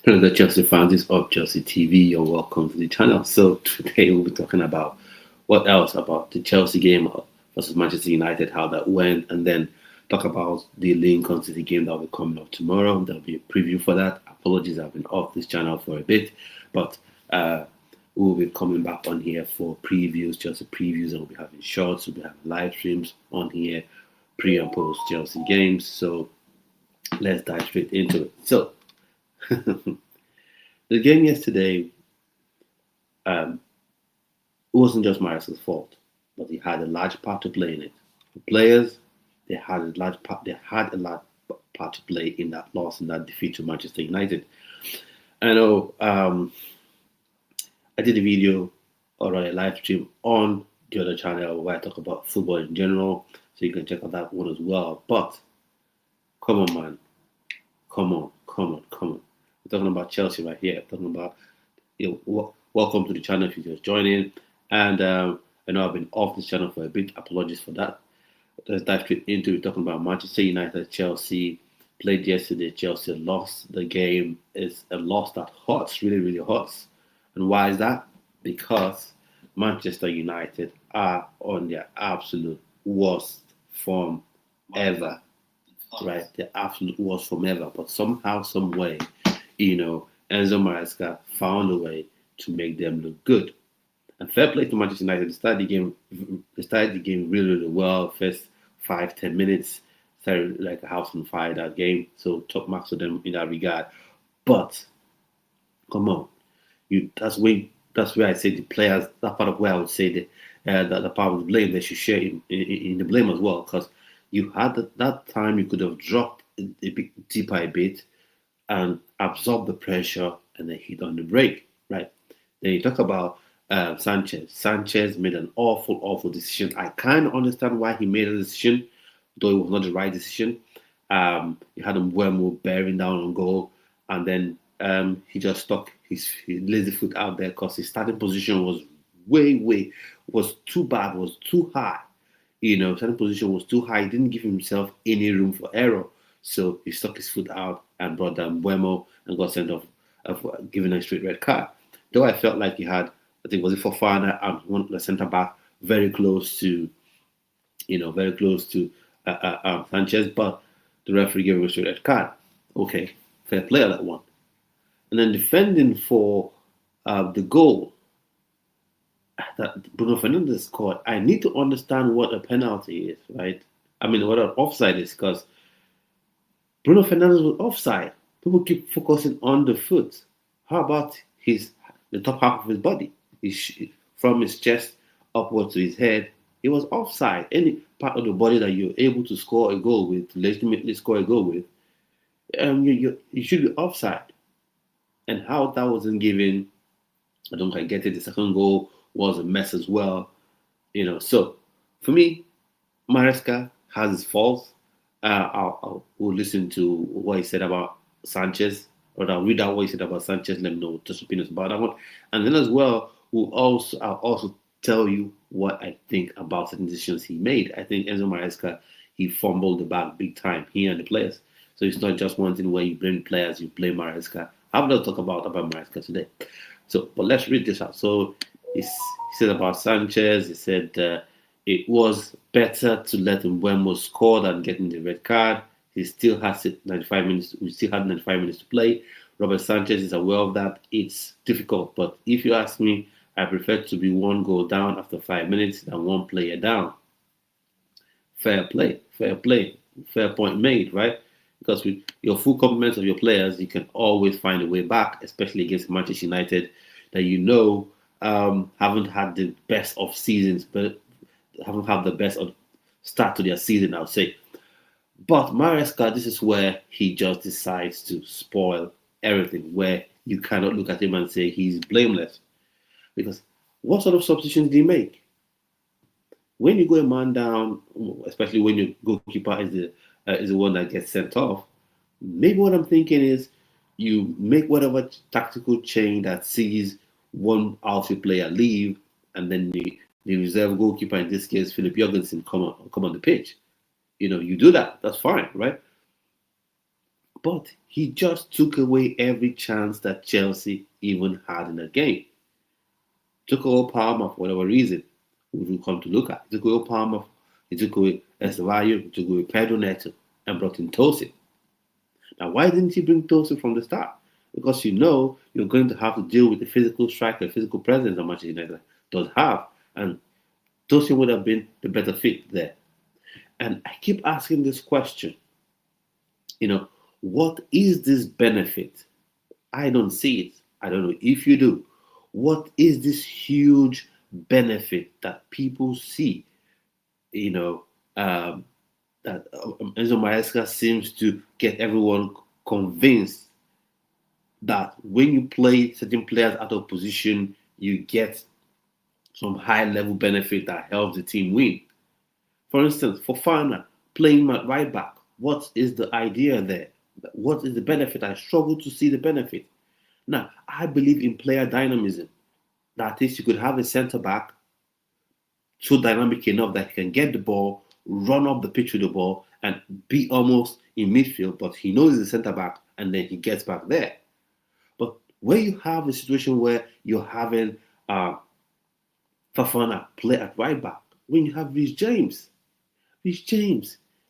Hello, the Chelsea fans. It's Up Chelsea TV. You're welcome to the channel. So today we'll be talking about what else about the Chelsea game versus Manchester United, how that went, and then talk about the Lincoln City game that will be coming up tomorrow. There'll be a preview for that. Apologies, I've been off this channel for a bit, but we'll be coming back on here for previews, Chelsea previews, and we'll be having shorts, we'll be having live streams on here, pre and post Chelsea games. So let's dive straight into it. So the game yesterday, it wasn't just Maresca's fault, but he had a large part to play in it. The players, they had a large part. They had a large part to play in that loss, in that defeat to Manchester United. I know I did a video or a live stream on the other channel where I talk about football in general, so you can check out that one as well. But come on, man, come on. We're talking about Chelsea right here. We're talking about welcome to the channel if you just joined in. And I know I've been off this channel for a bit. Apologies for that. Let's dive straight into it. Talking about Manchester United, Chelsea played yesterday. Chelsea lost the game. It's a loss that hurts, really, really hurts. And why is that? Because Manchester United are on their absolute worst form ever. Right, the absolute worst form ever. But somehow, some way, Enzo Maresca found a way to make them look good. And fair play to Manchester United. They started the game really, really well. First 5-10 minutes, started like a house on fire that game. So top marks to them in that regard. But come on, that's where I say the players. That part of where I would say the part of the blame they should share in the blame as well, because you had that time you could have dropped a bit deeper a bit and absorb the pressure and then hit on the brake, right? Then you talk about Sanchez. Sanchez made an awful decision. I kind of understand why he made a decision, though it was not the right decision. You had him Wemo bearing down on goal, and then he just stuck his lazy foot out there because his starting position was was too bad, was too high. Starting position was too high. He didn't give himself any room for error. So he stuck his foot out and brought down Buemo and got sent off, given a straight red card. Though I felt like he had, I think, was it Fofana and one the centre back very close to Sanchez, but the referee gave him a straight red card. Okay, fair play on that one. And then defending for the goal that Bruno Fernandes scored, I need to understand what a penalty is, right? I mean, what an offside is, because Bruno Fernandes was offside. People keep focusing on the foot. How about the top half of his body? From his chest upwards to his head, he was offside. Any part of the body that you're able to score a goal with, legitimately score a goal with, you should be offside. And how that wasn't given, I don't quite get it. The second goal was a mess as well. So for me, Maresca has his faults. We'll listen to what he said about Sanchez, or I'll read out what he said about Sanchez. Let me know just opinions about that one, and then as well, I'll also tell you what I think about certain decisions he made. I think Enzo Maresca, he fumbled the bag big time, he and the players. So it's not just one thing where you blame players, you blame Maresca. I'm going to talk about Maresca today. So, but let's read this out. So he said about Sanchez. He said it was better to let Mbeumo score than getting the red card. He still has 95 minutes. We still had 95 minutes to play. Robert Sanchez is aware of that. It's difficult, but if you ask me, I prefer to be one goal down after 5 minutes than one player down. Fair play, fair point made, right? Because with your full complement of your players, you can always find a way back, especially against Manchester United, that haven't had the best of seasons, but haven't had the best of start to their season, I would say. But Maresca, this is where he just decides to spoil everything, where you cannot look at him and say he's blameless. Because what sort of substitutions did he make? When you go a man down, especially when your goalkeeper is the one that gets sent off, maybe what I'm thinking is you make whatever tactical change that sees one outfield player leave, and then the reserve goalkeeper, in this case Philip Jorgensen, come on the pitch. You do that. That's fine, right? But he just took away every chance that Chelsea even had in the game. Took away Palmer for whatever reason, which we'll come to look at. He took away Palmer, he took away Estevayo, he took away Pedro Neto, and brought in Tosin. Now, why didn't he bring Tosin from the start? Because you know you're going to have to deal with the physical striker, physical presence that Manchester United does have. And Tosin would have been the better fit there. And I keep asking this question, what is this benefit? I don't see it. I don't know if you do. What is this huge benefit that people see? That Enzo Maresca seems to get everyone convinced that when you play certain players out of position, you get some high level benefit that helps the team win. For instance, for Fofana playing at right back, what is the idea there? What is the benefit? I struggle to see the benefit. Now, I believe in player dynamism. That is, you could have a centre back so dynamic enough that he can get the ball, run up the pitch with the ball, and be almost in midfield, but he knows he's a centre back and then he gets back there. But when you have a situation where you're having Fofana play at right back, when you have Reece James,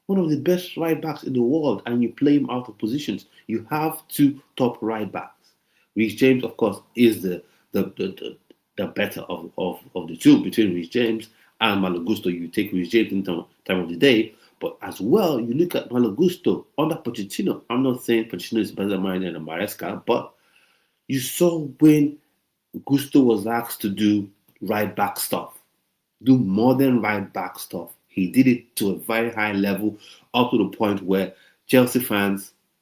one of the best right backs in the world, and you play him out of positions, you have two top right backs. Reece James, of course, is the better of the two between Reece James and Malo Gusto. You take Reece James in time of the day, but as well, you look at Malo Gusto under Pochettino. I'm not saying Pochettino is better than Maresca, but you saw when Gusto was asked to do right back stuff, do more than right back stuff. He did it to a very high level, up to the point where a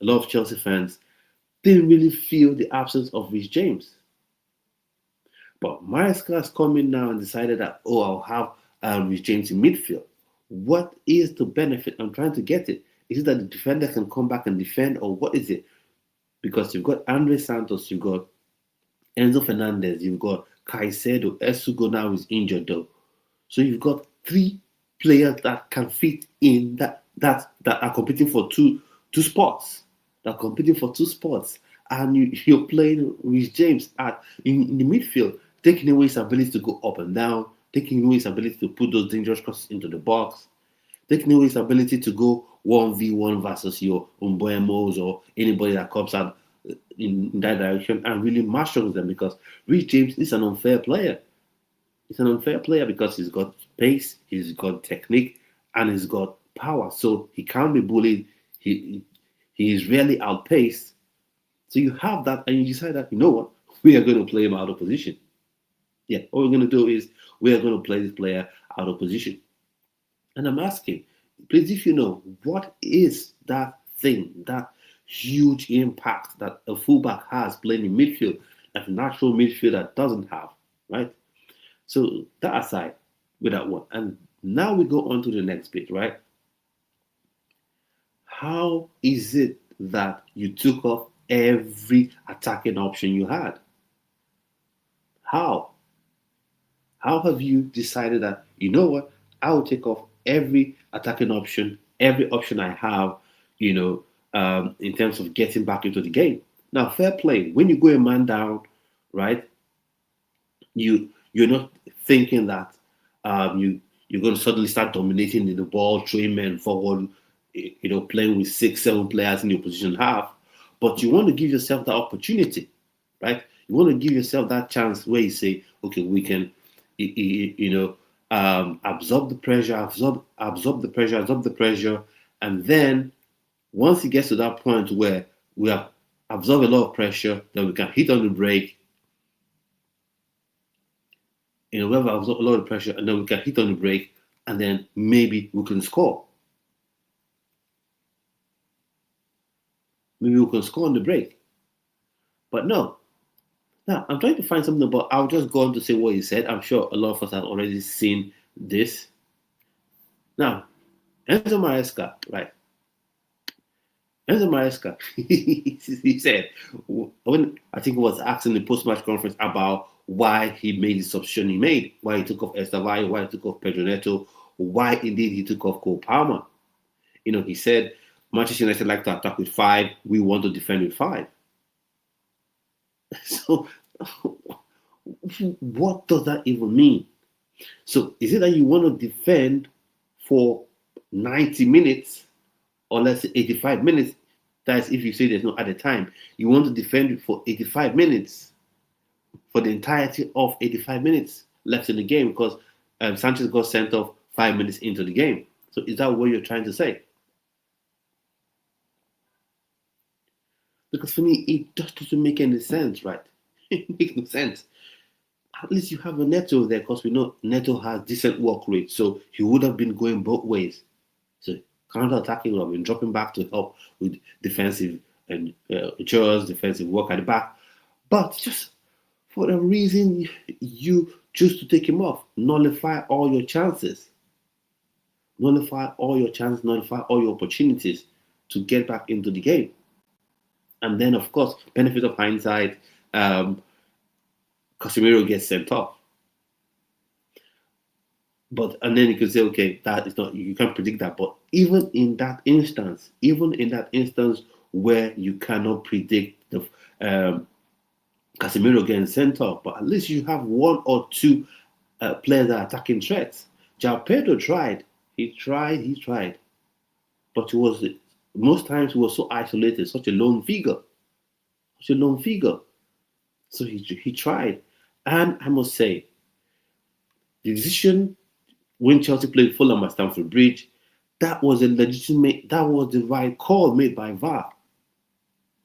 lot of Chelsea fans, didn't really feel the absence of Reece James. But Maresca has come in now and decided that, I'll have Reece James in midfield. What is the benefit? I'm trying to get it. Is it that the defender can come back and defend, or what is it? Because you've got Andre Santos, you've got Enzo Fernandez, you've got Caicedo. Esugo now is injured though. So you've got three players that can fit in that are competing for two spots. That are competing for two spots. And you're playing with James in the midfield, taking away his ability to go up and down, taking away his ability to put those dangerous crosses into the box, taking away his ability to go 1v1 versus your Umbuemos or anybody that comes out in that direction and really masters them, because Reece James is an unfair player. He's an unfair player because he's got pace, he's got technique, and he's got power. So he can't be bullied. He is rarely outpaced. So you have that, and you decide that, we are going to play him out of position. Yeah, what we're going to do is we are going to play this player out of position. And I'm asking, please, if you know, what is that thing, that huge impact that a fullback has playing in midfield that a natural midfielder doesn't have, right? So that aside with that one. And now we go on to the next bit, right? How is it that you took off every attacking option you had? How? How have you decided that, I will take off every attacking option, every option I have, in terms of getting back into the game? Now, fair play. When you go a man down, right, you're not thinking that you're going to suddenly start dominating the ball, throwing men forward, playing with 6-7 players in your position half. But you want to give yourself that opportunity, right? You want to give yourself that chance where you say, okay, we can, absorb the pressure, and then once it gets to that point where we have absorbed a lot of pressure, then we can hit on the brake. We have absorbed a lot of pressure, and then we can hit on the brake, and then maybe we can score. Maybe we can score on the break. But no. Now, I'm trying to find something, but I'll just go on to say what he said. I'm sure a lot of us have already seen this. Now, Enzo Maresca, right? Enzo Maresca, he said, when I think he was asked in the post-match conference about why he made the substitution he made, why he took off Estevayo, why he took off Pedro Neto, why indeed he took off Cole Palmer. He said, Manchester United like to attack with 5. We want to defend with 5. So, what does that even mean? So, is it that you want to defend for 90 minutes or let's say 85 minutes? That's if you say there's no other time. You want to defend for 85 minutes, for the entirety of 85 minutes left in the game because Sanchez got sent off 5 minutes into the game. So, is that what you're trying to say? Because for me, it just doesn't make any sense, right? It makes no sense. At least you have a Neto there because we know Neto has decent work rate, so he would have been going both ways. So counter-attacking would have been dropping back to help with defensive and chores, defensive work at the back. But just for the reason you choose to take him off, nullify all your chances. Nullify all your chances, nullify all your opportunities to get back into the game. And then, of course, benefit of hindsight, Casemiro gets sent off. And then you can say, okay, that is not, you can't predict that. But even in that instance where you cannot predict the Casemiro getting sent off, but at least you have 1 or 2 players that are attacking threats. João Pedro tried. He tried. But most times he was so isolated, such a lone figure. So he tried. And I must say, the decision when Chelsea played Fulham at Stamford Bridge, that was the right call made by VAR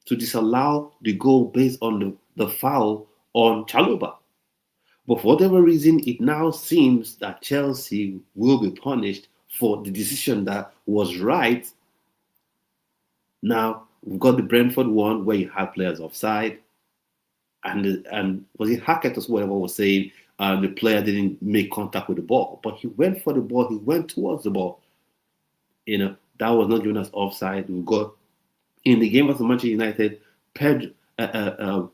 to disallow the goal based on the foul on Chalobah. But for whatever reason, it now seems that Chelsea will be punished for the decision that was right. Now, we've got the Brentford one where you had players offside. And was it Hackett or whatever was saying the player didn't make contact with the ball, but he went for the ball, he went towards the ball. That was not given as offside. We got in the game versus Manchester United, Bruno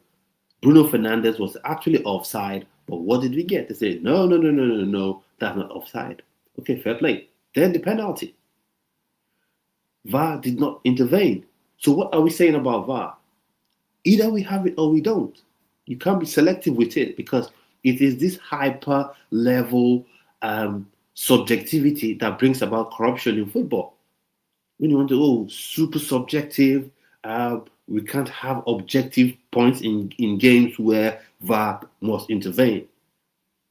Fernandes was actually offside, but what did we get? They said no, that's not offside. Okay, fair play. Then the penalty. VAR did not intervene. So what are we saying about VAR? Either we have it or we don't. You can't be selective with it because it is this hyper level subjectivity that brings about corruption in football. When you want to super subjective, we can't have objective points in games where VAR must intervene.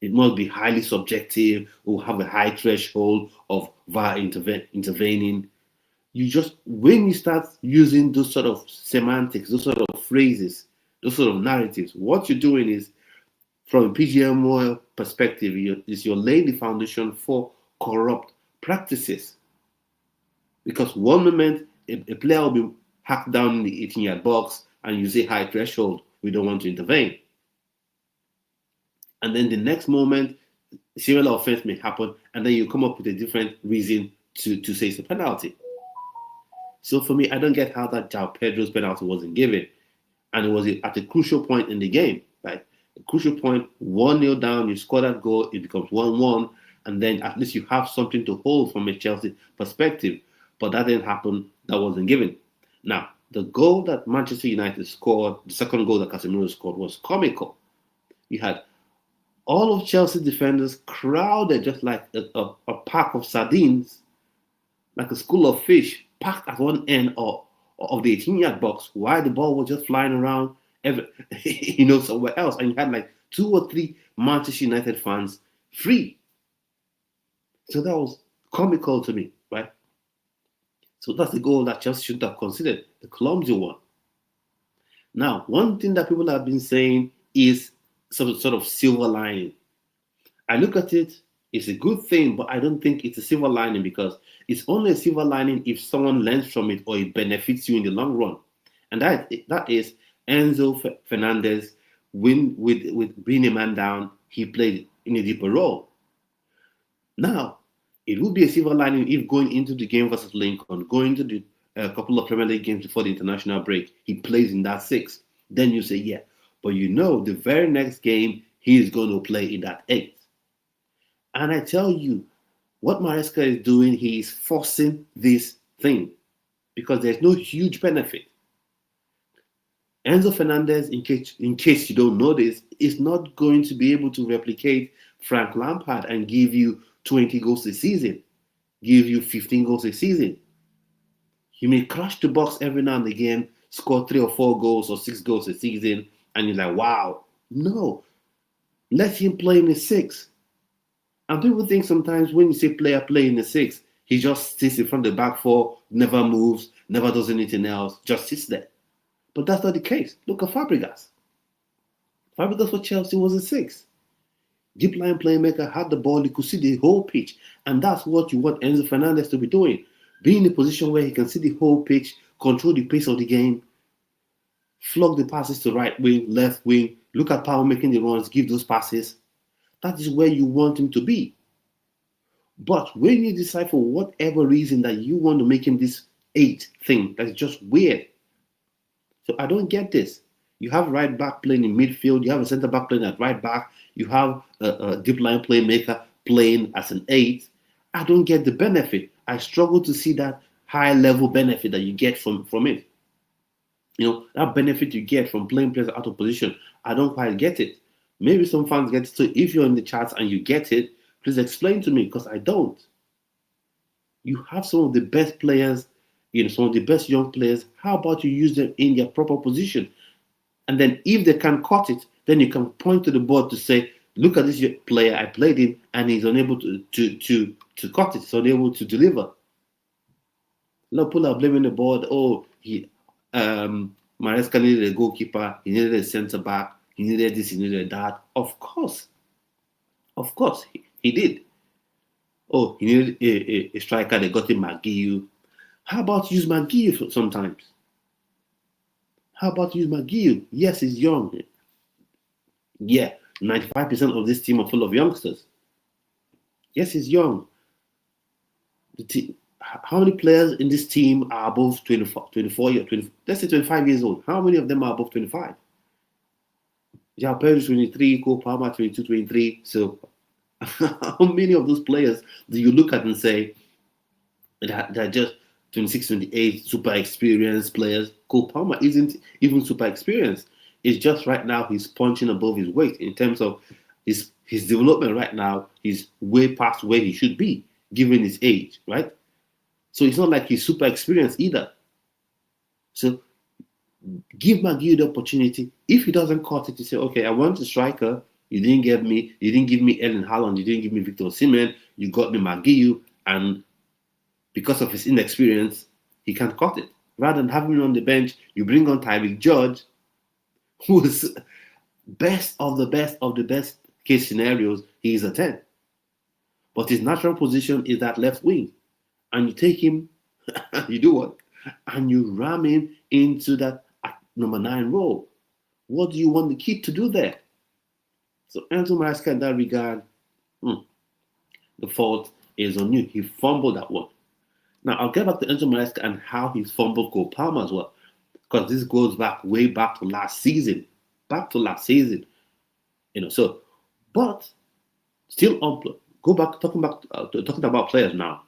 It must be highly subjective or have a high threshold of VAR intervening. When you start using those sort of semantics, those sort of phrases, those sort of narratives, what you're doing is, from a PGMOL perspective, you're laying the foundation for corrupt practices. Because one moment, a player will be hacked down in the 18-yard box and you say high threshold, we don't want to intervene. And then the next moment, a similar offense may happen, and then you come up with a different reason to say it's a penalty. So for me, I don't get how that João Pedro's penalty wasn't given. And it was at a crucial point in the game. Right? A crucial point, 1-0 down, you score that goal, it becomes 1-1, and then at least you have something to hold from a Chelsea perspective. But that didn't happen, that wasn't given. Now, the goal that Manchester United scored, the second goal that Casemiro scored, was comical. You had all of Chelsea defenders crowded just like a pack of sardines, like a school of fish, packed at one end of the 18-yard box, while the ball was just flying around somewhere else. And you had like 2 or 3 Manchester United fans free. So that was comical to me, right? So that's the goal that Chelsea should have considered, the clumsy one. Now, one thing that people have been saying is sort of silver lining. I look at it, it's a good thing, but I don't think it's a silver lining because it's only a silver lining if someone learns from it or it benefits you in the long run. And that is Enzo Fernandez, with bringing a man down, he played in a deeper role. Now, it would be a silver lining if going into the game versus Lincoln, going to a couple of Premier League games before the international break, he plays in that 6. Then you say, yeah. But the very next game, he is going to play in that 8. And I tell you, what Maresca is doing, he is forcing this thing. because there's no huge benefit. Enzo Fernandez, in case you don't know this, is not going to be able to replicate Frank Lampard and give you 20 goals a season, give you 15 goals a season. He may crush the box every now and again, score 3 or 4 goals or 6 goals a season, and you're like, wow. No, let him play in the 6. And people think sometimes when you say player play in the 6, he just sits in front of the back 4, never moves, never does anything else, just sits there. But that's not the case. Look at Fabregas. Fabregas for Chelsea was a 6. Deep line playmaker, had the ball, he could see the whole pitch. And that's what you want Enzo Fernandez to be doing. Be in a position where he can see the whole pitch, control the pace of the game, flog the passes to right wing, left wing, look at Powell making the runs, give those passes. That is where you want him to be. But when you decide for whatever reason that you want to make him this 8 thing, that's just weird. So I don't get this. You have right back playing in midfield, you have a centre back playing at right back, you have a deep line playmaker playing as an 8. I don't get the benefit. I struggle to see that high level benefit that you get from it. That benefit you get from playing players out of position, I don't quite get it. Maybe some fans get it. So if you're in the chats and you get it, please explain to me, because I don't. You have some of the best players, some of the best young players. How about you use them in their proper position? And then if they can cut it, then you can point to the board to say, look at this player, I played him, and he's unable to cut it, he's unable to deliver. No, people are blaming the board. Oh, Maresca needed a goalkeeper, he needed a centre back, he needed this, he needed that. Of course, he did. Oh, he needed a striker, they got him McGee. How about use McGee sometimes? How about use McGee? Yes, he's young. Yeah, 95% of this team are full of youngsters. Yes, he's young. How many players in this team are above 24 years, let's say 25 years old? How many of them are above 25? João Pedro 23, Cole Palmer 22, 23. So how many of those players do you look at and say that they're just 26, 28, super experienced players? Cole Palmer isn't even super experienced. It's just right now he's punching above his weight in terms of his development right now. He's way past where he should be, given his age, right? So it's not like he's super experienced either. So give McGee the opportunity. If he doesn't cut it, you say, okay, I want a striker. You didn't give me Erling Haaland, you didn't give me Victor Osimhen, you got me McGee, and because of his inexperience, he can't cut it. Rather than having him on the bench, you bring on Tyreek George, who is best of the best case scenarios, he is a 10. But his natural position is that left wing. And you take him, you do what? And you ram him into that number 9 role. What do you want the kid to do there? So Enzo Maresca, in that regard, the fault is on you. He fumbled that one. Now, I'll get back to Enzo Maresca and how he fumbled Cole Palmer as well. Because this goes way back to last season. So, but still go back, talking about players now.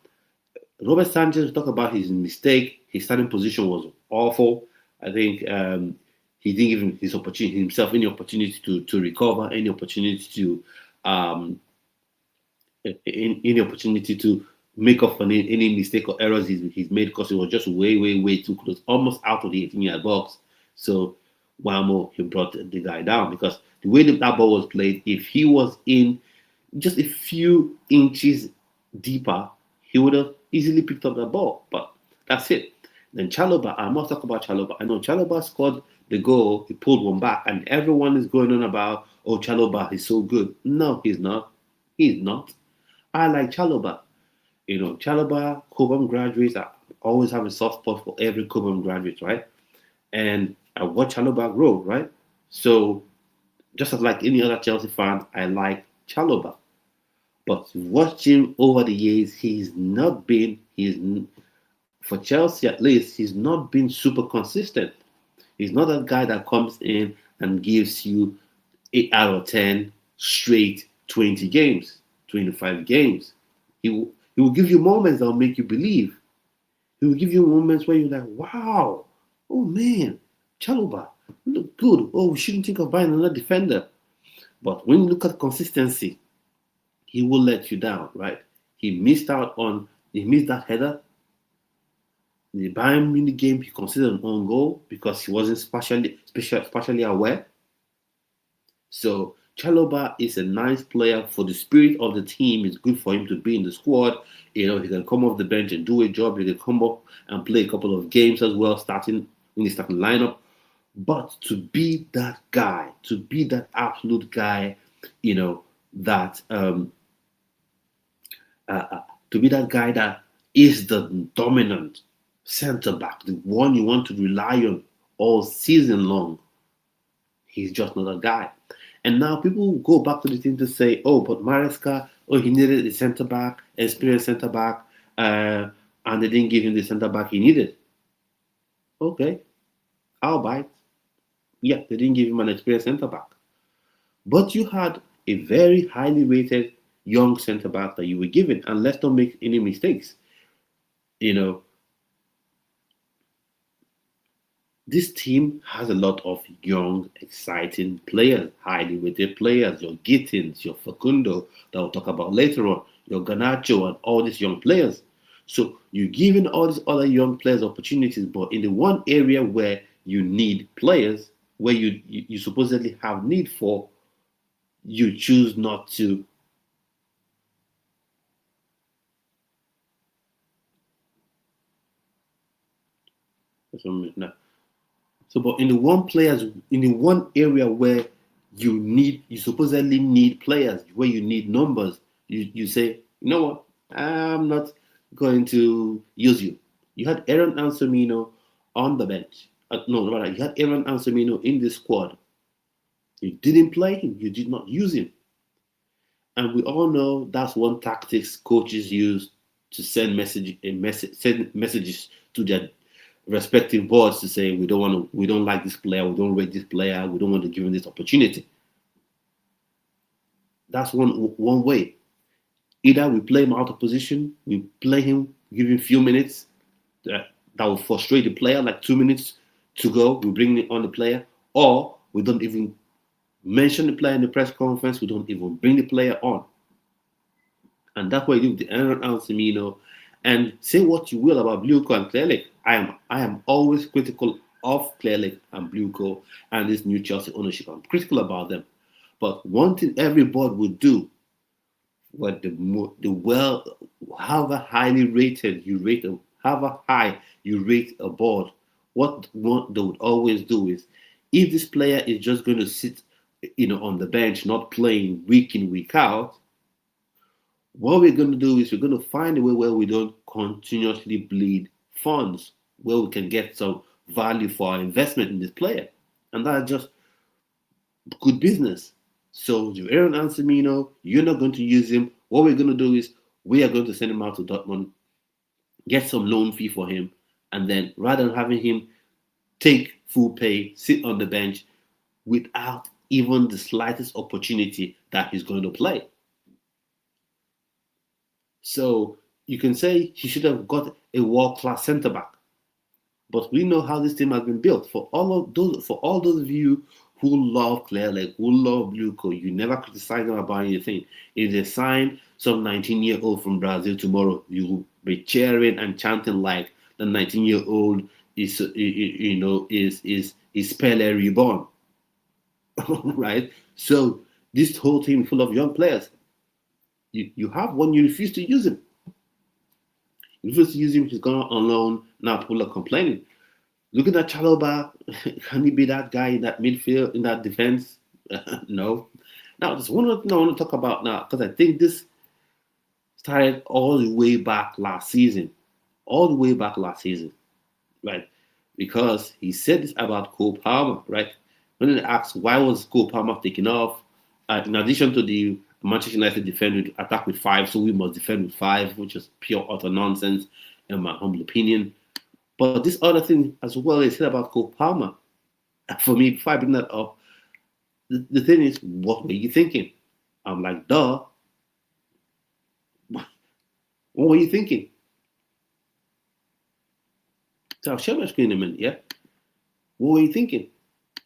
Robert Sanchez, talk about his mistake. His starting position was awful. I think he didn't give himself any opportunity to recover, any opportunity to make up for any mistake or errors he's made, because it was just way too close, almost out of the 18-yard box. So Wamo, he brought the guy down, because the way that ball was played, if he was in just a few inches deeper, he would have easily picked up the ball. But that's it. Then Chalobah, I must talk about Chalobah. I know Chalobah scored the goal, he pulled one back, and everyone is going on about, oh, Chalobah is so good. No, he's not. He's not. I like Chalobah. Chalobah, Cobham graduates, I always have a soft spot for every Cobham graduate, right? And I watch Chalobah grow, right? So, just as like any other Chelsea fan, I like Chalobah. But watching over the years, for Chelsea at least, he's not been super consistent. He's not that guy that comes in and gives you 8 out of 10 straight 20 games, 25 games. He will give you moments that will make you believe. He will give you moments where you're like, wow, oh man, Chaluba, look good. Oh, we shouldn't think of buying another defender. But when you look at consistency, he will let you down, right? He missed that header. In the Bayern Munich game, he considered an own goal because he wasn't spatially aware. So Chaloba is a nice player for the spirit of the team. It's good for him to be in the squad. He can come off the bench and do a job. He can come up and play a couple of games as well, starting in the starting lineup. But to be that guy, to be that absolute guy, that to be that guy that is the dominant centre back, the one you want to rely on all season long. He's just not a guy. And now people go back to the thing to say, oh, but Maresca, oh, he needed a centre back, experienced centre back, and they didn't give him the centre back he needed. Okay, I'll buy it. Yeah, they didn't give him an experienced centre back. But you had a very highly rated young centre back that you were given, and let's not make any mistakes. You know, this team has a lot of young, exciting players, highly rated players. Your Gittins, your Facundo, that we'll talk about later on, your Ganacho, and all these young players. So you're giving all these other young players opportunities, but in the one area where you need players, where you supposedly have need for, you choose not to. Now. So, but in the one area where you supposedly need players, where you need numbers, you say, you know what, I'm not going to use you. You had Aaron Anselmino on the bench. No, rather, you had Aaron Anselmino in the squad. You didn't play him. You did not use him. And we all know that's one tactics coaches use to send messages to their respective boards to say we don't like this player, we don't rate this player, we don't want to give him this opportunity. That's one way. Either we play him out of position, we play him, give him a few minutes that will frustrate the player, like 2 minutes to go, we bring on the player, or we don't even mention the player in the press conference, we don't even bring the player on. And that's why you do the Aaron Anselmino. And say what you will about Bluco and Clearlake. I am always critical of Clearlake and Bluco and this new Chelsea ownership. I'm critical about them. But one thing every board would do, what however highly rated you rate however high you rate a board, what they would always do is, if this player is just going to sit on the bench, not playing week in, week out, what we're going to do is we're going to find a way where we don't continuously bleed funds, where we can get some value for our investment in this player. And that's just good business. So if Aaron Anselmino, you're not going to use him. What we're going to do is we are going to send him out to Dortmund, get some loan fee for him, and then rather than having him take full pay, sit on the bench without even the slightest opportunity that he's going to play. So you can say he should have got a world-class centre back. But we know how this team has been built. For all those of you who love Clearlake, who love Bluco, you never criticize them about anything. If they sign some 19-year-old from Brazil tomorrow, you will be cheering and chanting like the 19-year-old is Pele reborn. Right? So this whole team is full of young players. You have one, you refuse to use him. You refuse to use him, he's gone on loan. Now people are complaining. Looking at Chaloba, can he be that guy in that midfield, in that defense? No. Now, there's one other thing I want to talk about now, because I think this started all the way back last season. Right? Because he said this about Cole Palmer, right? When they asked why was Cole Palmer taking off, in addition to the Manchester United attack with 5, so we must defend with 5, which is pure utter nonsense, in my humble opinion. But this other thing as well is said about Cole Palmer. For me, before I bring that up, the thing is, what were you thinking? I'm like, duh. What were you thinking? So I'll share my screen in a minute, yeah? What were you thinking?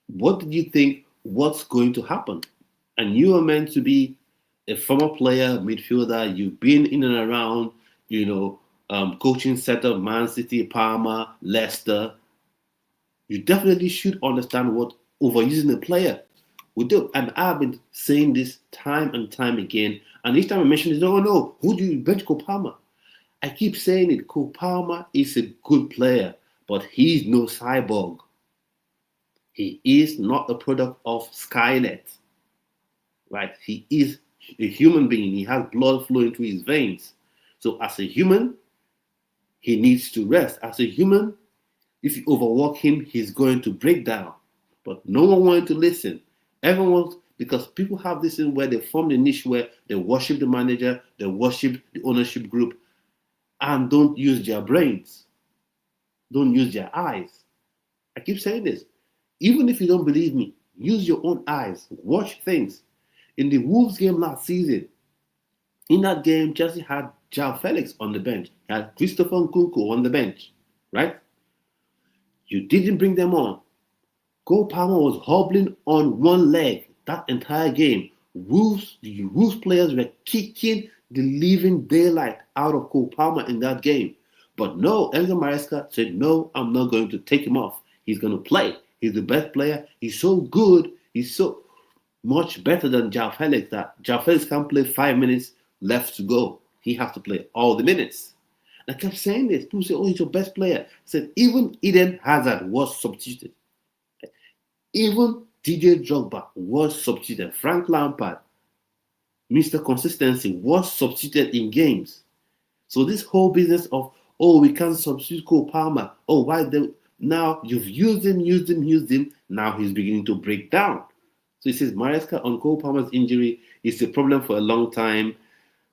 What did you think what's going to happen? And you are meant to be a former player, midfielder. You've been in and around, coaching setup, Man City, Parma, Leicester. You definitely should understand what overusing a player would do. And I've been saying this time and time again. And each time I mention this, oh no, who do you bench Palmer? I keep saying it. Cole Palmer is a good player, but he's no cyborg. He is not a product of Skynet, right? He is a human being. He has blood flowing through his veins. So as a human, he needs to rest. As a human, if you overwork him, he's going to break down. But no one wanted to listen. Everyone, because people have this in where they form a niche where they worship the manager, they worship the ownership group, and don't use their brains, don't use their eyes. I keep saying this. Even if you don't believe me, use your own eyes. Watch things. In the Wolves game last season, in that game, Chelsea had João Felix on the bench. He had Christopher Nkunku on the bench, right? You didn't bring them on. Cole Palmer was hobbling on one leg that entire game. The Wolves players were kicking the living daylight out of Cole Palmer in that game. But no, Enzo Maresca said, no, I'm not going to take him off. He's going to play. He's the best player. He's so good. He's so much better than João Felix that João Felix can't play 5 minutes left to go. He has to play all the minutes. I kept saying this. People say, oh, he's your best player. I said, even Eden Hazard was substituted. Even DJ Drogba was substituted. Frank Lampard, Mr. Consistency, was substituted in games. So this whole business of, oh, we can't substitute Cole Palmer. Oh, why? Now you've used him. Now he's beginning to break down. So he says Maresca on Cole Palmer's injury is a problem for a long time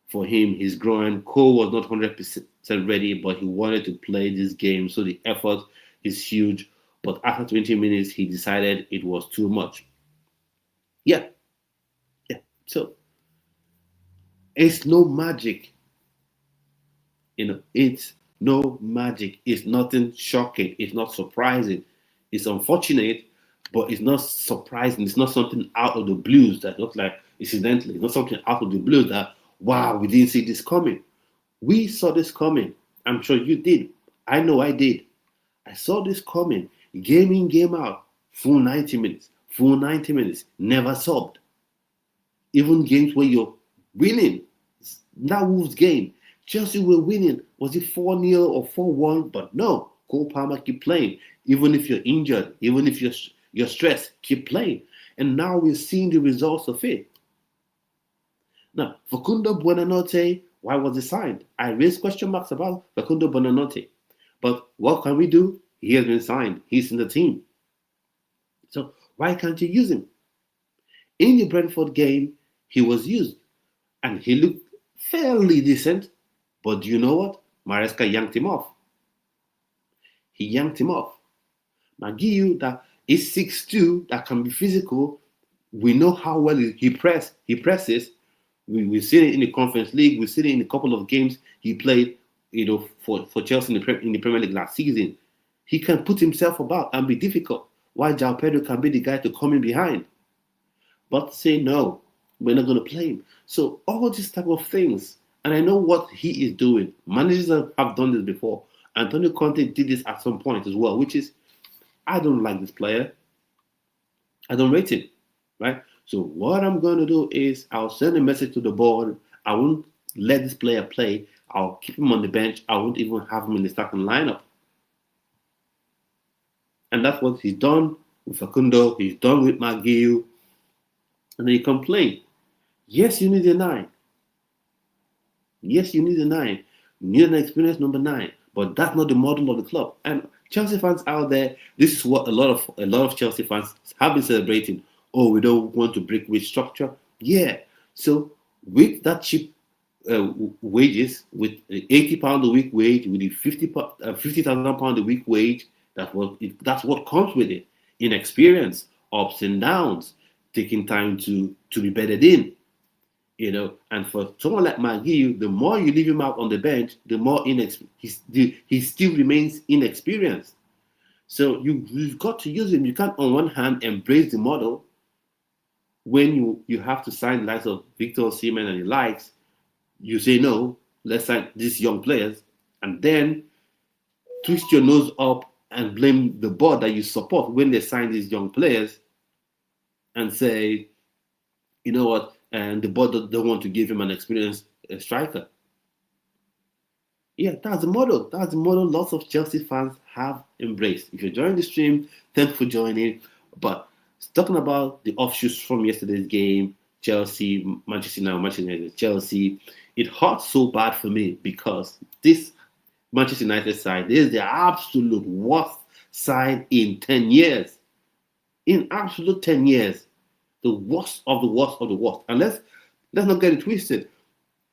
for him. He's growing. Cole was not 100% ready, but he wanted to play this game. So the effort is huge. But after 20 minutes, he decided it was too much. Yeah. So it's no magic. It's no magic. It's nothing shocking. It's not surprising. It's unfortunate, but it's not surprising. It's not something out of the blues that looks like incidentally. It's not something out of the blues that, wow, we didn't see this coming. We saw this coming. I'm sure you did. I know I did. I saw this coming. Game in, game out. Full 90 minutes. Never subbed. Even games where you're winning. That Wolves game. Chelsea were winning. Was it 4-0 or 4-1? But no. Cole Palmer keep playing. Even if you're injured, even if you're stressed, keep playing. And now we're seeing the results of it. Now, Facundo Buonanotte, why was he signed? I raised question marks about Facundo Buonanotte. But what can we do? He has been signed. He's in the team. So why can't you use him? In the Brentford game, he was used. And he looked fairly decent. But do you know what? Maresca yanked him off. He yanked him off. Maguire, that is 6'2", that can be physical. We know how well he presses. We've seen it in the Conference League. We've seen it in a couple of games he played, for Chelsea in the Premier League last season. He can put himself about and be difficult, while João Pedro can be the guy to come in behind. But say no, we're not going to play him. So all these type of things, and I know what he is doing. Managers have done this before. Antonio Conte did this at some point as well, which is, I don't like this player. I don't rate him, right? So what I'm going to do is I'll send a message to the board. I won't let this player play. I'll keep him on the bench. I won't even have him in the starting lineup. And that's what he's done with Facundo. He's done with Maguire. And then you complain. Yes, you need a 9. Yes, you need a 9. You need an experienced number 9. But that's not the model of the club. And Chelsea fans out there, this is what a lot of Chelsea fans have been celebrating. Oh, we don't want to break wage structure. Yeah. So with that cheap wages, with £80 a week wage, with the £50,000 a week wage, that's what comes with it. Inexperience, ups and downs, taking time to be bedded in. And for someone like Maguire, the more you leave him out on the bench, the more he still remains inexperienced. So you've got to use him. You can't, on one hand, embrace the model when you have to sign the likes of Victor Osimhen and the likes. You say no, let's sign these young players, and then twist your nose up and blame the board that you support when they sign these young players, and say, you know what, and the board don't want to give him an experienced striker. Yeah, that's the model. That's the model lots of Chelsea fans have embraced. If you're joining the stream, thanks for joining. But talking about the offshoots from yesterday's game, Chelsea, Manchester United, Chelsea, it hurts so bad for me because this Manchester United side is the absolute worst side in 10 years. In absolute 10 years. The worst of the worst of the worst. And let's not get it twisted.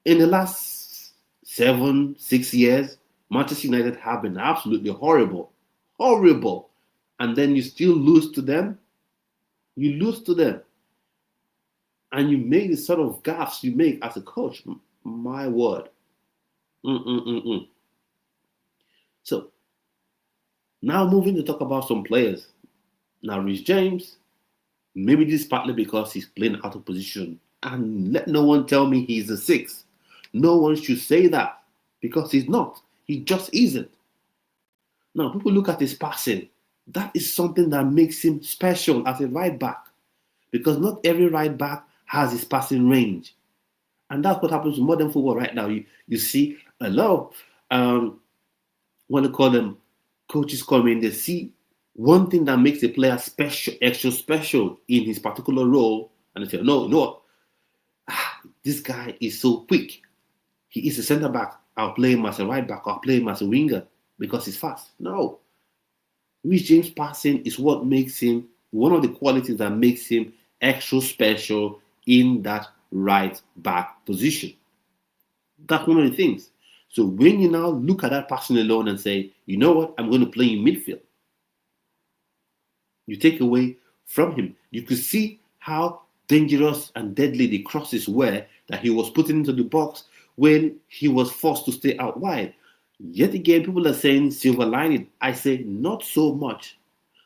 In the last 7-6 years, Manchester United have been absolutely horrible. Horrible. And then you still lose to them. You lose to them. And you make the sort of gaffes you make as a coach. My word. So, now moving to talk about some players. Now, Reece James, maybe this is partly because he's playing out of position. And let no one tell me he's a 6. No one should say that because he's not. He just isn't. Now, people look at his passing. That is something that makes him special as a right back, because not every right back has his passing range. And that's what happens in modern football right now. You see a lot of, what do you call them, coaches come in, they see one thing that makes a player special, extra special in his particular role, and they say, no, you know what? This guy is so quick. He is a centre back. I'll play him as a right back. I'll play him as a winger because he's fast. No. Reece James passing is what makes him, one of the qualities that makes him extra special in that right back position. That's one of the things. So when you now look at that passing alone and say, you know what, I'm going to play in midfield, you take away from him. You could see how dangerous and deadly the crosses were that he was putting into the box when he was forced to stay out wide. Yet again, people are saying silver lining. I say not so much.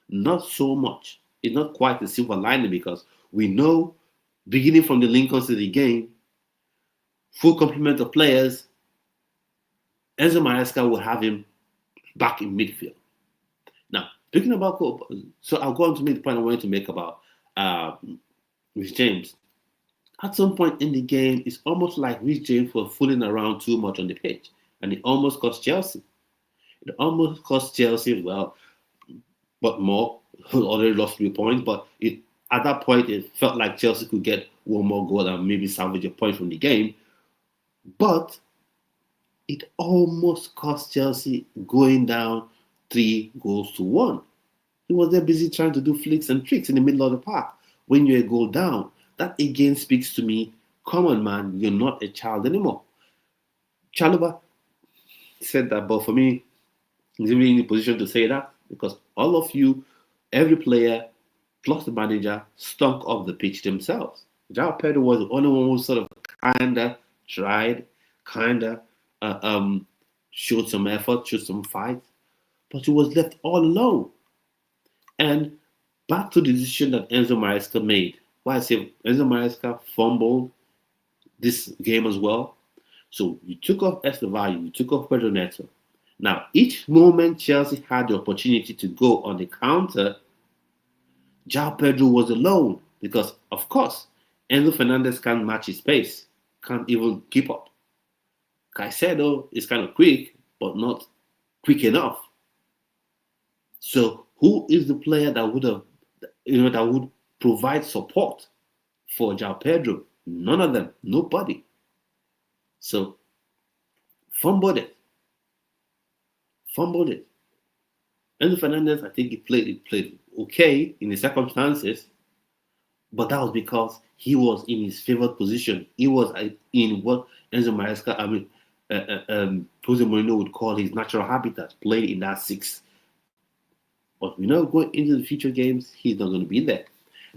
Not so much. It's not quite a silver lining because we know, beginning from the Lincoln City game, full complement of players, Enzo Maresca will have him back in midfield. Now, speaking about, so I'll go on to make the point I wanted to make about Reece James. At some point in the game, it's almost like Reece James was fooling around too much on the pitch, and it almost cost Chelsea. It almost cost Chelsea, well, but more. Already lost 3 points, but at that point, it felt like Chelsea could get one more goal and maybe salvage a point from the game. But it almost cost Chelsea going down 3-1. He was there busy trying to do flicks and tricks in the middle of the park when you're a goal down. That again speaks to me, come on man, you're not a child anymore. Chalobah said that, but for me, he's really in the position to say that because all of you, every player, plus the manager, stunk off the pitch themselves. João Pedro was the only one who sort of kinda tried, showed some effort, showed some fight, but he was left all alone. And back to the decision that Enzo Maresca made. Why I say Enzo Maresca fumbled this game as well. So you took off Estevao, you took off Pedro Neto. Now, each moment Chelsea had the opportunity to go on the counter, João Pedro was alone because, of course, Enzo Fernandez can't match his pace, can't even keep up. Caicedo is kind of quick, but not quick enough. So who is the player that would provide support for João Pedro? None of them. Nobody. So fumbled it. Enzo Fernandez, I think he played okay in the circumstances, but that was because he was in his favored position. He was in what Enzo Maresca, Jose Mourinho would call his natural habitat, playing in that 6. But we know going into the future games, he's not going to be there.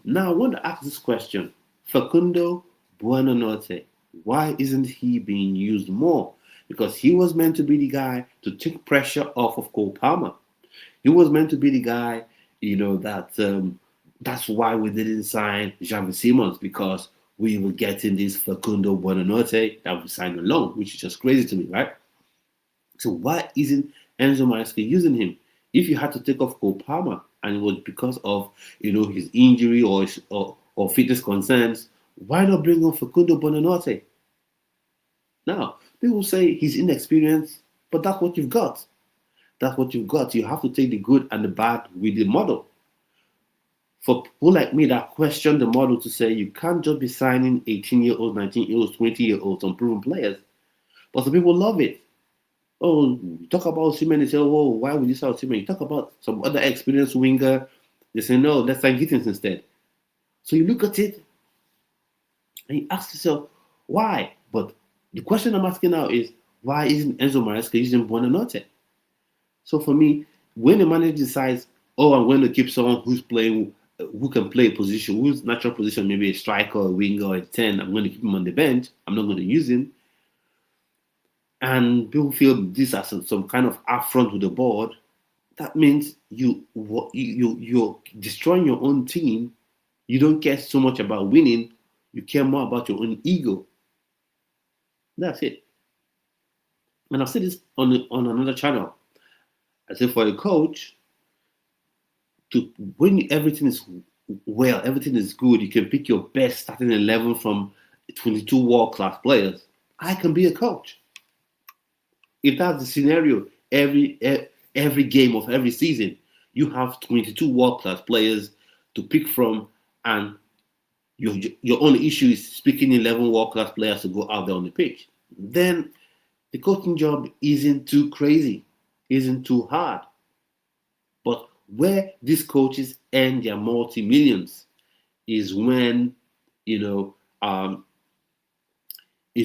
Now, I want to ask this question. Facundo Buonanotte, why isn't he being used more? Because he was meant to be the guy to take pressure off of Cole Palmer. He was meant to be the guy, that's why we didn't sign Xavi Simons, because we were getting this Facundo Buonanotte that we signed alone, which is just crazy to me, right? So why isn't Enzo Maresca using him? If you had to take off Cole Palmer and it was because of his injury or fitness concerns, why not bring on Facundo Buonanotte? Now, people say he's inexperienced, but that's what you've got. That's what you've got. You have to take the good and the bad with the model. For people like me that question the model to say you can't just be signing 18-year-olds, 19-year-olds, 20-year-olds, unproven players. But some people love it. Oh, you talk about Osimhen, they say, oh, why would you sign Osimhen? You talk about some other experienced winger, they say, no, let's sign Gittins instead. So you look at it and you ask yourself, why? But the question I'm asking now is, why isn't Enzo Maresca using Buonanotte? So for me, when the manager decides, oh, I'm going to keep someone who's playing, who can play a position, whose natural position, maybe a striker, a winger, or a 10, I'm going to keep him on the bench, I'm not going to use him. And people feel this as some kind of affront with the board, that means you're destroying your own team. You don't care so much about winning, you care more about your own ego. That's it. And I've said this on another channel. I said for a coach, when everything is well, everything is good, you can pick your best starting 11 from 22 world-class players. I can be a coach. If that's the scenario, every game of every season, you have 22 world-class players to pick from, and your only issue is picking 11 world-class players to go out there on the pitch. Then the coaching job isn't too crazy, isn't too hard. But where these coaches earn their multi-millions is when, is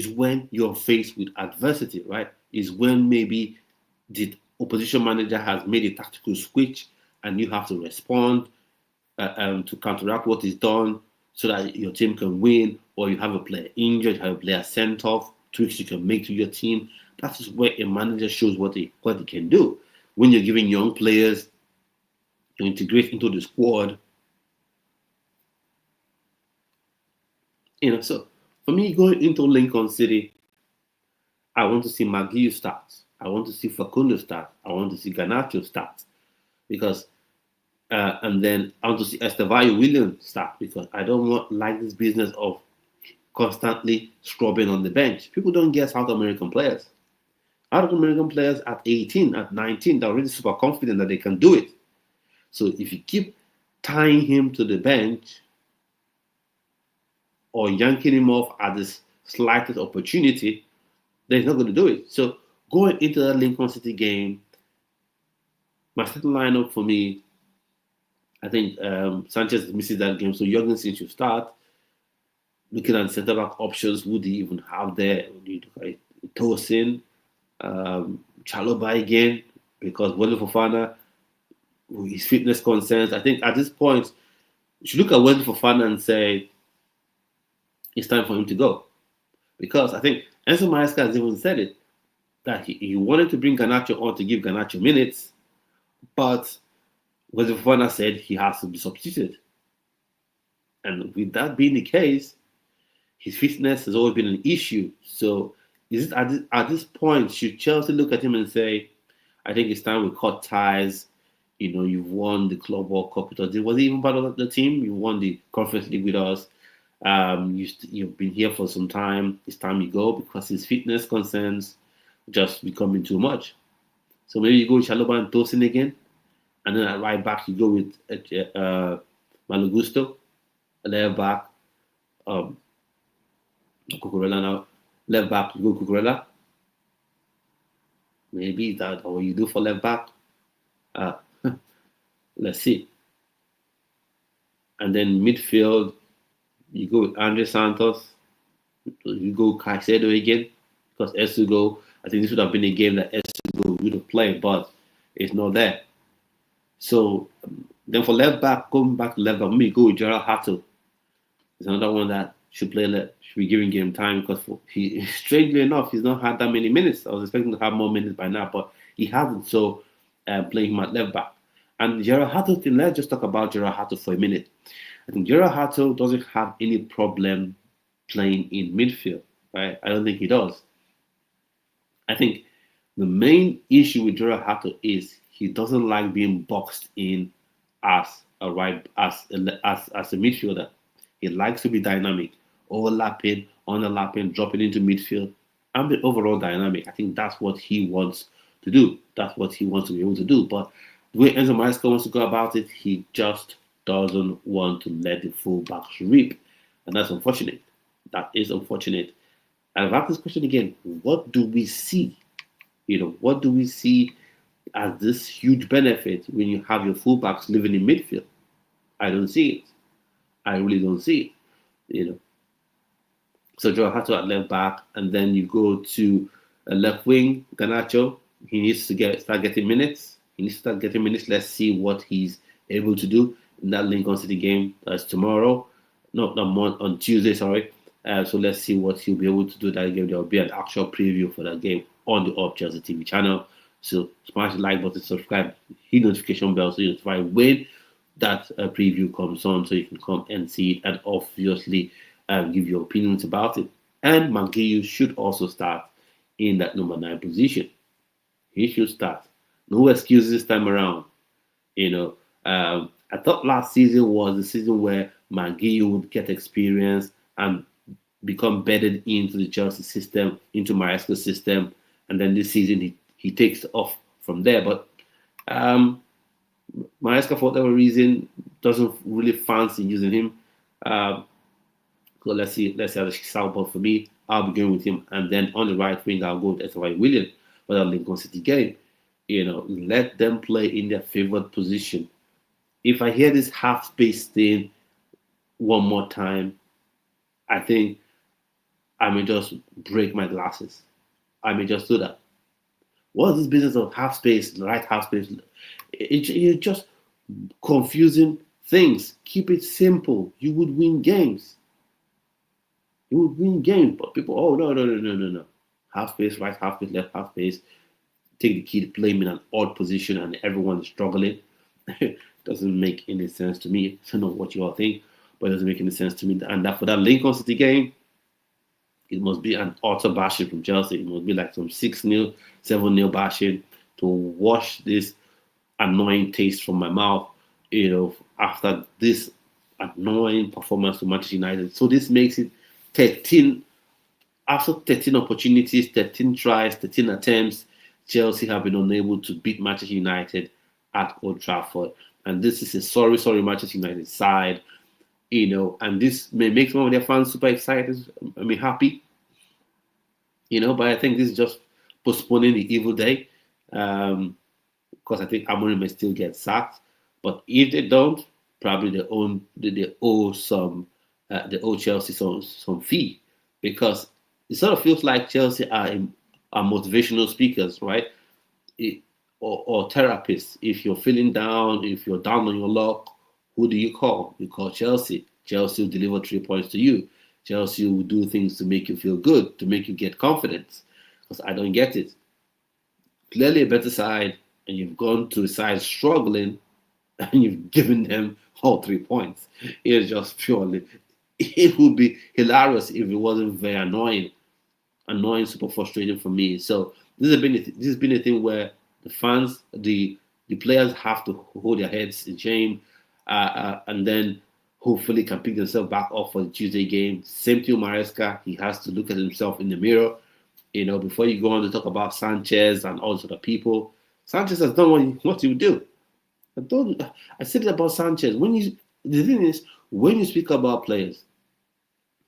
when you're faced with adversity, right? Is when maybe the opposition manager has made a tactical switch and you have to respond to counteract what is done so that your team can win, or you have a player injured, you have a player sent off, tweaks you can make to your team. That is where a manager shows what he can do. When you're giving young players to integrate into the squad, so for me, going into Lincoln City, I want to see Maguire start. I want to see Facundo start. I want to see Garnacho start. Because, and then I want to see Estevayo Williams start, because I don't like this business of constantly scrubbing on the bench. People don't get South American players. South American players at 18, at 19, they're already super confident that they can do it. So if you keep tying him to the bench or yanking him off at the slightest opportunity, then he's not going to do it. So going into that Lincoln City game, my starting lineup for me, I think Sanchez misses that game, so Jorgensen should start. Looking at centre back options, who do you even have there? Tosin, Chalobah again, because Wesley Fofana, with his fitness concerns, I think at this point, you should look at Wesley Fofana and say, it's time for him to go. Because I think Enzo Maresca has even said it, that he wanted to bring Garnacho on to give Garnacho minutes, but Wesley Fofana said he has to be substituted. And with that being the case, his fitness has always been an issue. So is it at this point, should Chelsea look at him and say, I think it's time we cut ties. You've won the Club World Cup with us. It wasn't even part of the team. You won the Conference League with us. You've been here for some time. It's time you go, because his fitness concerns just becoming too much. So maybe you go with Chalobah and Tosin again, and then at right back you go with Malo Gusto, left back, Cucurella now. Left back you go Cucurella. Maybe that's what you do for left back. Let's see. And then midfield, you go with Andre Santos. You go Caicedo again, because Esugo, I think this would have been a game that Esugo would have played, but it's not there. So then for left back, going back to left back, maybe go with Gerald Hato. It's another one that should be giving game time, because strangely enough, he's not had that many minutes. I was expecting to have more minutes by now, but he hasn't. So playing him at left back. And Gerard Hato, let's just talk about Gerard Hato for a minute. I think Gerard Hato doesn't have any problem playing in midfield, right? I don't think he does. I think the main issue with Gerard Hato is he doesn't like being boxed in as a as a midfielder. He likes to be dynamic, overlapping, underlapping, dropping into midfield, and the overall dynamic. I think that's what he wants to do. That's what he wants to be able to do. But the way Enzo Maresca wants to go about it, he just doesn't want to let the fullbacks reap, and that's unfortunate. That is unfortunate. And I've asked this question again: what do we see? What do we see as this huge benefit when you have your fullbacks living in midfield? I don't see it. I really don't see it. So Joe Hato at left back, and then you go to a left wing, Garnacho. He needs to start getting minutes. He needs to start getting minutes. Let's see what he's able to do in that Lincoln City game. That's tomorrow. No, not on Tuesday, sorry. So let's see what he'll be able to do that game. There will be an actual preview for that game on the Up Chelsea TV channel. So smash the like button, subscribe, hit notification bell so you're notified when that preview comes on, so you can come and see it and obviously give your opinions about it. And Manguillo should also start in that number 9 position. He should start. No excuses this time around. I thought last season was the season where Manguillo would get experience and become bedded into the Chelsea system, into Maresca's system, and then this season he takes off from there. But Maresca, for whatever reason, doesn't really fancy using him. So let's see how the sound for me. I'll be going with him, and then on the right wing, I'll go with Esteban William for that Lincoln City game. Let them play in their favorite position. If I hear this half space thing one more time, I think I may just break my glasses. I may just do that. What is this business of half space, right half space? It's just confusing things. Keep it simple. You would win games. You would win games, but people, oh no. Half space, right half space, left half space. Take the key to play him in an odd position and everyone is struggling. Doesn't make any sense to me. I don't know what you all think, but it doesn't make any sense to me. And that for that Lincoln City game, it must be an utter bashing from Chelsea. It must be like some 6-0, 7-0 bashing to wash this annoying taste from my mouth, after this annoying performance to Manchester United. So this makes it 13, after 13 opportunities, 13 tries, 13 attempts, Chelsea have been unable to beat Manchester United at Old Trafford. And this is a sorry Manchester United side, and this may make some of their fans super excited, happy, but I think this is just postponing the evil day, because I think Amorim may still get sacked. But if they don't, probably they owe Chelsea some fee, because it sort of feels like Chelsea are motivational speakers, right? Or therapists. If you're feeling down, if you're down on your luck, who do you call? You call Chelsea. Chelsea will deliver 3 points to you. Chelsea will do things to make you feel good, to make you get confidence. Because I don't get it. Clearly a better side, and you've gone to a side struggling, and you've given them all 3 points. It's just purely. It would be hilarious if it wasn't very annoying, super frustrating for me. So this has been a thing where the fans, the players have to hold their heads in shame, and then hopefully can pick themselves back up for the Tuesday game. Same thing with Maresca. He has to look at himself in the mirror, before you go on to talk about Sanchez and all sort of people. Sanchez has done what he would do. I said it about Sanchez. The thing is, when you speak about players,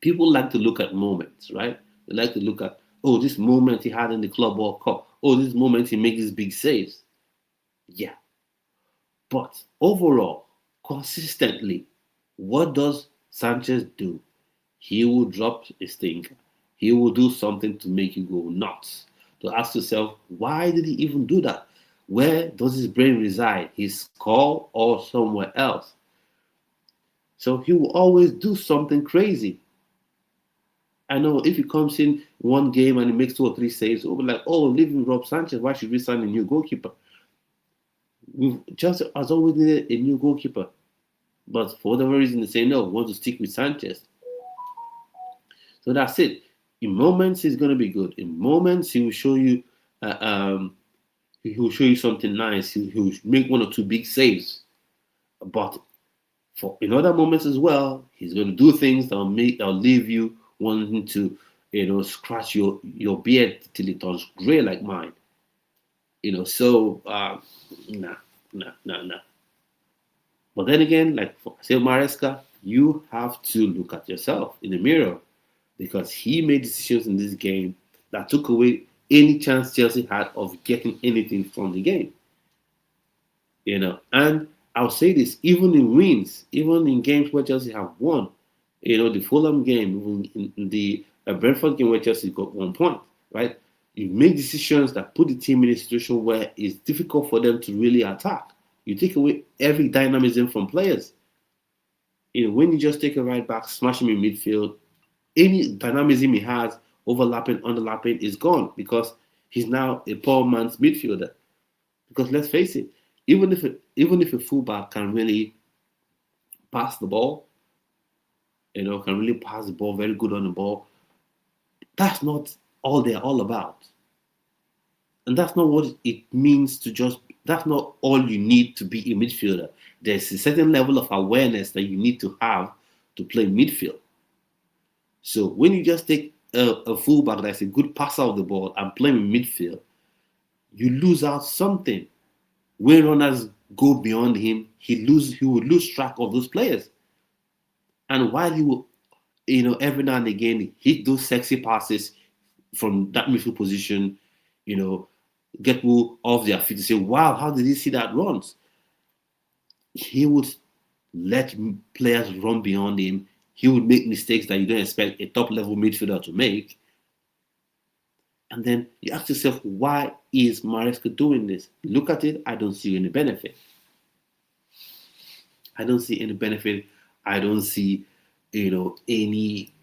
people like to look at moments, right? They like to look at, this moment he had in the Club World Cup. This moment he made these big saves. Yeah. But overall, consistently, what does Sanchez do? He will drop a stinker. He will do something to make you go nuts. To ask yourself, why did he even do that? Where does his brain reside? His skull or somewhere else? So he will always do something crazy. I know if he comes in one game and he makes 2 or 3 saves, we'll be like, leaving Rob Sanchez, why should we sign a new goalkeeper? Chelsea has always needed a new goalkeeper, but for whatever reason they say no, we want to stick with Sanchez. So that's it. In moments he's gonna be good. In moments he will show you, uh, um, he will show you something nice. He will make one or two big saves. But for in other moments as well, he's going to do things that'll leave you wanting to, scratch your beard till it turns gray like mine. So nah, nah, nah, nah. But then again, like for say Maresca, you have to look at yourself in the mirror because he made decisions in this game that took away any chance Chelsea had of getting anything from the game. And I'll say this: even in wins, even in games where Chelsea have won, the Fulham game, even in the Brentford game where Chelsea got 1 point, right? You make decisions that put the team in a situation where it's difficult for them to really attack. You take away every dynamism from players. When you just take a right back, smash him in midfield, any dynamism he has, overlapping, underlapping, is gone because he's now a poor man's midfielder. Because let's face it, even if a fullback can really pass the ball, can really pass the ball, very good on the ball, that's not all they're all about. And that's not what it means to just, that's not all you need to be a midfielder. There's a certain level of awareness that you need to have to play midfield. So when you just take a fullback that's a good passer of the ball and play in midfield, you lose out something. When runners go beyond him, he will lose track of those players. And while he will, every now and again hit those sexy passes from that midfield position, get people off their feet to say, "Wow, how did he see that runs?" He would let players run beyond him. He would make mistakes that you don't expect a top level midfielder to make. And then you ask yourself, why is Maresca doing this? Look at it, I don't see any benefit. I don't see any benefit. I don't see, any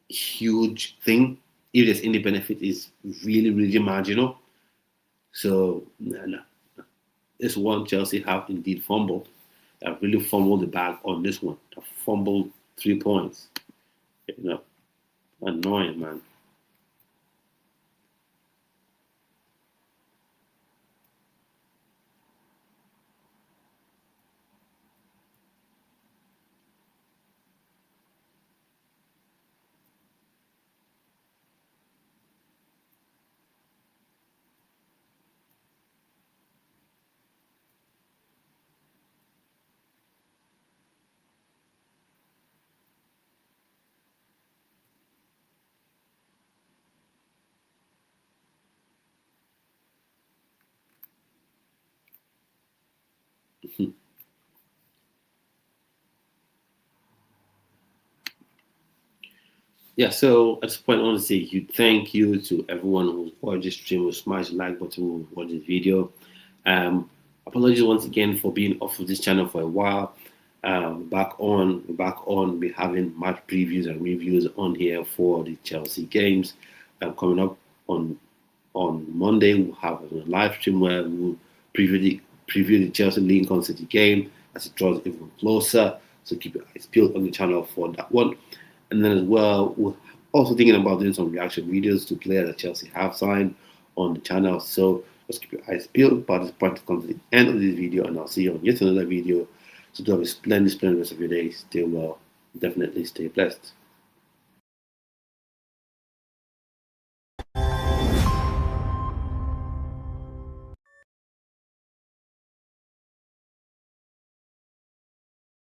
huge thing. If there's any benefit, is really, really marginal. So, no. This one Chelsea have indeed fumbled. I've really fumbled the bag on this one. I've fumbled 3 points. Annoying, man. Yeah, so at this point, I want to say thank you to everyone who watched this stream, who smashed the like button, who watched this video. Apologies once again for being off of this channel for a while. Back on. Be having match previews and reviews on here for the Chelsea games. Coming up on Monday, we'll have a live stream where we'll preview the Chelsea Lincoln City game as it draws even closer. So keep your eyes peeled on the channel for that one. And then as well, we're also thinking about doing some reaction videos to players that Chelsea have signed on the channel. So just keep your eyes peeled. But this point comes to the end of this video, and I'll see you on yet another video. So do have a splendid rest of your day. Stay well. Definitely stay blessed.